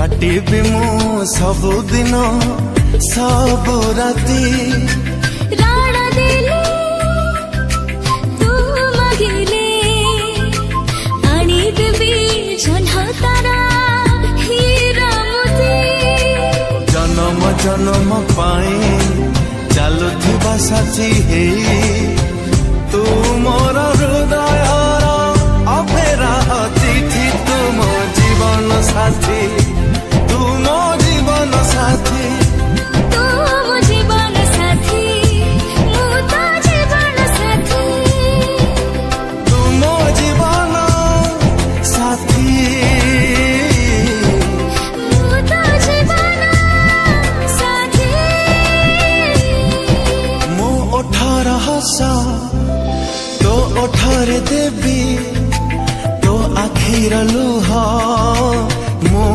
काटिबी मु सबुदिन सब राती राणा देले तू मागिले आनी देवी जन्ह तारा हीरा मोती जन्म जन्म पाए चालुथिबा साथी